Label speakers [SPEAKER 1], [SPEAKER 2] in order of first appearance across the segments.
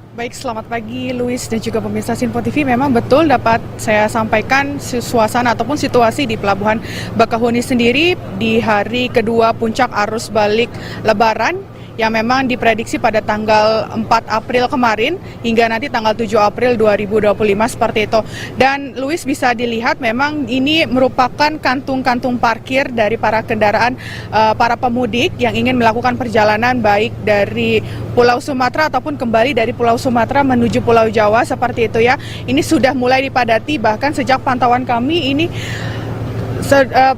[SPEAKER 1] Baik, selamat pagi Luis dan juga pemirsa Sinpo TV. Memang betul dapat saya sampaikan suasana ataupun situasi di Pelabuhan Bakahuni sendiri di hari kedua puncak arus balik Lebaran yang memang diprediksi pada tanggal 4 April kemarin hingga nanti tanggal 7 April 2025 seperti itu. Dan Luis, bisa dilihat memang ini merupakan kantung-kantung parkir dari para kendaraan, para pemudik yang ingin melakukan perjalanan baik dari Pulau Sumatera ataupun kembali dari Pulau Sumatera menuju Pulau Jawa seperti itu ya. Ini sudah mulai dipadati, bahkan sejak pantauan kami ini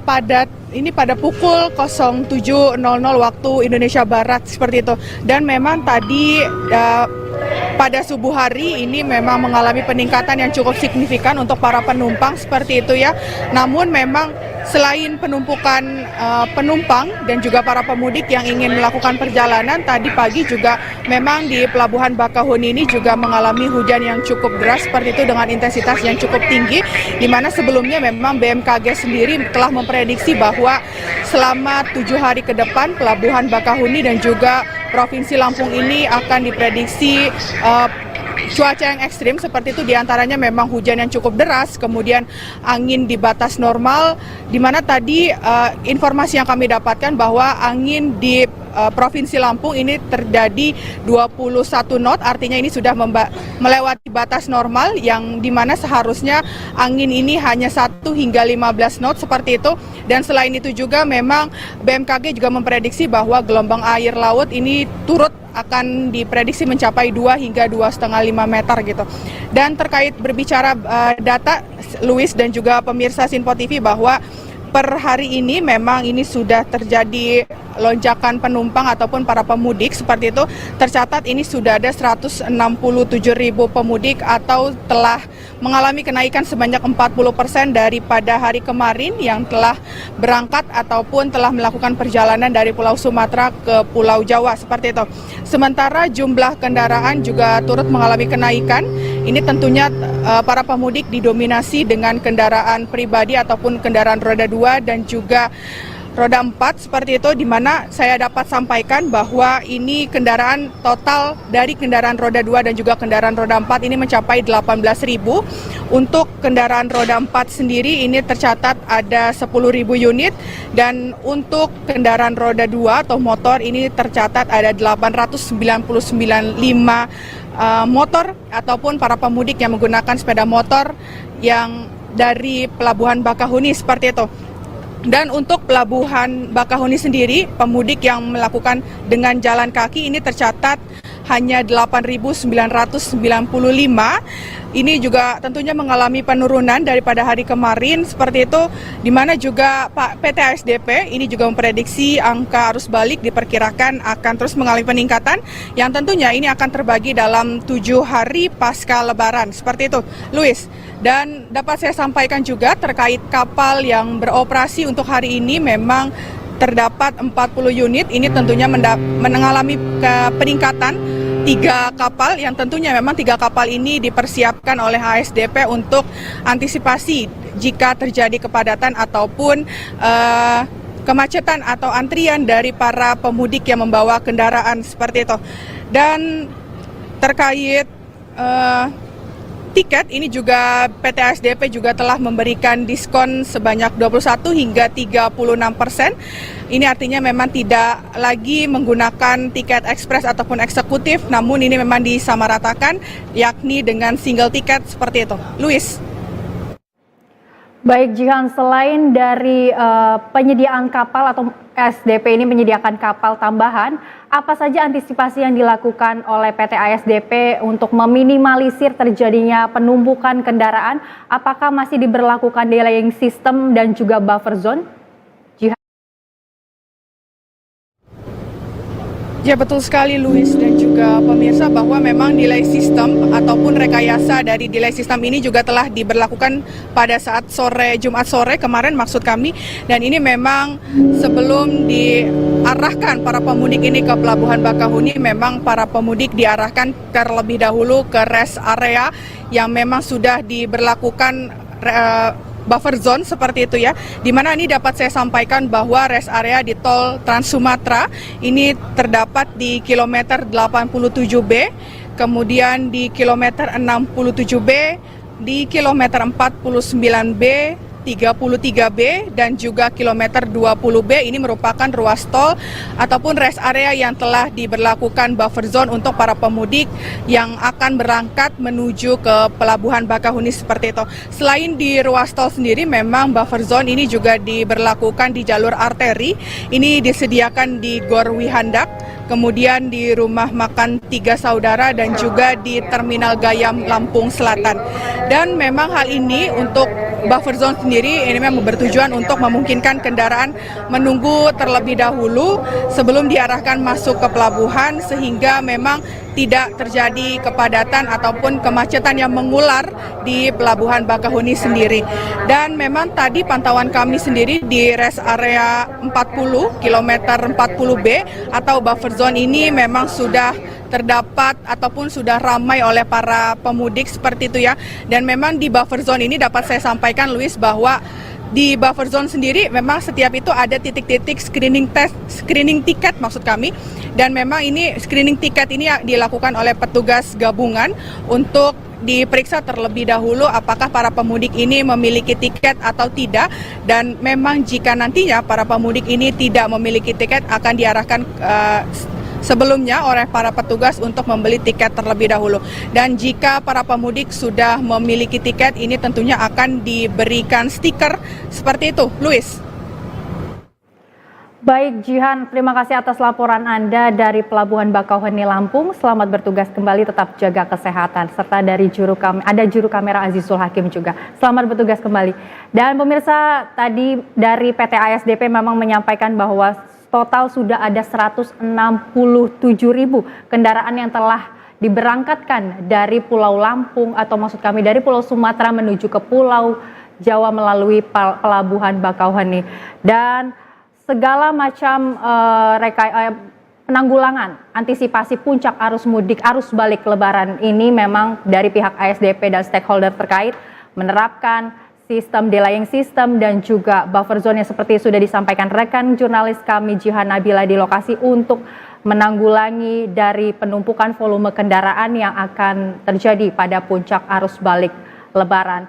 [SPEAKER 1] padat ini pada pukul 07.00 waktu Indonesia Barat seperti itu. Dan memang tadi pada subuh hari ini memang mengalami peningkatan yang cukup signifikan untuk para penumpang seperti itu ya. Namun memang selain penumpukan penumpang dan juga para pemudik yang ingin melakukan perjalanan, tadi pagi juga memang di Pelabuhan Bakahuni ini juga mengalami hujan yang cukup deras seperti itu dengan intensitas yang cukup tinggi, di mana sebelumnya memang BMKG sendiri telah memprediksi bahwa selama 7 hari ke depan Pelabuhan Bakahuni dan juga Provinsi Lampung ini akan diprediksi cuaca yang ekstrim seperti itu, diantaranya memang hujan yang cukup deras, kemudian angin di batas normal, di mana tadi informasi yang kami dapatkan bahwa angin di Provinsi Lampung ini terjadi 21 knot, artinya ini sudah melewati batas normal yang dimana seharusnya angin ini hanya 1 hingga 15 knot seperti itu. Dan selain itu juga memang BMKG juga memprediksi bahwa gelombang air laut ini turut akan diprediksi mencapai 2 hingga 2,5 meter gitu. Dan terkait berbicara data, Luis dan juga pemirsa Sinpo TV, bahwa per hari ini memang ini sudah terjadi lonjakan penumpang ataupun para pemudik seperti itu. Tercatat ini sudah ada 167.000 pemudik atau telah mengalami kenaikan sebanyak 40% daripada hari kemarin yang telah berangkat ataupun telah melakukan perjalanan dari Pulau Sumatera ke Pulau Jawa seperti itu. Sementara jumlah kendaraan juga turut mengalami kenaikan. Ini tentunya para pemudik didominasi dengan kendaraan pribadi ataupun kendaraan roda 2 dan juga roda 4 seperti itu, di mana saya dapat sampaikan bahwa ini kendaraan total dari kendaraan roda 2 dan juga kendaraan roda 4 ini mencapai 18.000. Untuk kendaraan roda 4 sendiri ini tercatat ada 10.000 unit, dan untuk kendaraan roda 2 atau motor ini tercatat ada 899.5 motor ataupun para pemudik yang menggunakan sepeda motor yang dari Pelabuhan Bakahuni seperti itu. Dan untuk Pelabuhan Bakahuni sendiri, pemudik yang melakukan dengan jalan kaki ini tercatat hanya 8.995. Ini juga tentunya mengalami penurunan daripada hari kemarin seperti itu, di mana juga PT ASDP ini juga memprediksi angka arus balik diperkirakan akan terus mengalami peningkatan yang tentunya ini akan terbagi dalam 7 hari pasca Lebaran seperti itu, Luis. Dan dapat saya sampaikan juga terkait kapal yang beroperasi untuk hari ini, memang terdapat 40 unit. Ini tentunya mengalami peningkatan 3 kapal yang tentunya memang 3 kapal ini dipersiapkan oleh ASDP untuk antisipasi jika terjadi kepadatan ataupun kemacetan atau antrian dari para pemudik yang membawa kendaraan seperti itu. Dan terkait tiket ini juga PT ASDP juga telah memberikan diskon sebanyak 21 hingga 36%. Ini artinya memang tidak lagi menggunakan tiket ekspres ataupun eksekutif, namun ini memang disamaratakan yakni dengan single tiket seperti itu. Luis.
[SPEAKER 2] Baik Jihan, selain dari penyediaan kapal atau ASDP ini menyediakan kapal tambahan, apa saja antisipasi yang dilakukan oleh PT ASDP untuk meminimalisir terjadinya penumpukan kendaraan? Apakah masih diberlakukan delaying system dan juga buffer zone?
[SPEAKER 1] Ya, betul sekali Luis dan juga pemirsa, bahwa memang delay system ataupun rekayasa dari delay system ini juga telah diberlakukan pada saat Jumat sore kemarin maksud kami. Dan ini memang sebelum diarahkan para pemudik ini ke Pelabuhan Bakahuni, memang para pemudik diarahkan terlebih dahulu ke rest area yang memang sudah diberlakukan buffer zone seperti itu ya, di mana ini dapat saya sampaikan bahwa rest area di tol Trans Sumatera ini terdapat di kilometer 87B, kemudian di kilometer 67B, di kilometer 49B, 33B, dan juga kilometer 20B. Ini merupakan ruas tol ataupun rest area yang telah diberlakukan buffer zone untuk para pemudik yang akan berangkat menuju ke Pelabuhan Bakahuni seperti itu. Selain di ruas tol sendiri, memang buffer zone ini juga diberlakukan di jalur arteri. Ini disediakan di Gor Wihandak, kemudian di Rumah Makan Tiga Saudara, dan juga di Terminal Gayam Lampung Selatan. Dan memang hal ini untuk buffer zone sendiri ini memang bertujuan untuk memungkinkan kendaraan menunggu terlebih dahulu sebelum diarahkan masuk ke pelabuhan, sehingga memang tidak terjadi kepadatan ataupun kemacetan yang mengular di Pelabuhan Bakahuni sendiri. Dan memang tadi pantauan kami sendiri di rest area 40 kilometer 40B atau buffer zone ini memang sudah terdapat ataupun sudah ramai oleh para pemudik seperti itu ya. Dan memang di buffer zone ini dapat saya sampaikan, Luis, bahwa di buffer zone sendiri memang setiap itu ada titik-titik screening tiket maksud kami, dan memang ini screening tiket ini dilakukan oleh petugas gabungan untuk diperiksa terlebih dahulu apakah para pemudik ini memiliki tiket atau tidak. Dan memang jika nantinya para pemudik ini tidak memiliki tiket, akan diarahkan sebelumnya oleh para petugas untuk membeli tiket terlebih dahulu. Dan jika para pemudik sudah memiliki tiket, ini tentunya akan diberikan stiker seperti itu, Luis.
[SPEAKER 2] Baik Jihan, terima kasih atas laporan Anda dari Pelabuhan Bakauheni Lampung. Selamat bertugas kembali, tetap jaga kesehatan. Serta dari juru kamera Azizul Hakim juga. Selamat bertugas kembali. Dan pemirsa, tadi dari PT ASDP memang menyampaikan bahwa total sudah ada 167.000 kendaraan yang telah diberangkatkan dari Pulau Lampung, atau maksud kami dari Pulau Sumatera menuju ke Pulau Jawa melalui Pelabuhan Bakauheni. Dan segala macam penanggulangan antisipasi puncak arus mudik, arus balik Lebaran ini memang dari pihak ASDP dan stakeholder terkait menerapkan sistem delaying system dan juga buffer zone yang seperti sudah disampaikan rekan jurnalis kami Jihan Nabila di lokasi untuk menanggulangi dari penumpukan volume kendaraan yang akan terjadi pada puncak arus balik Lebaran.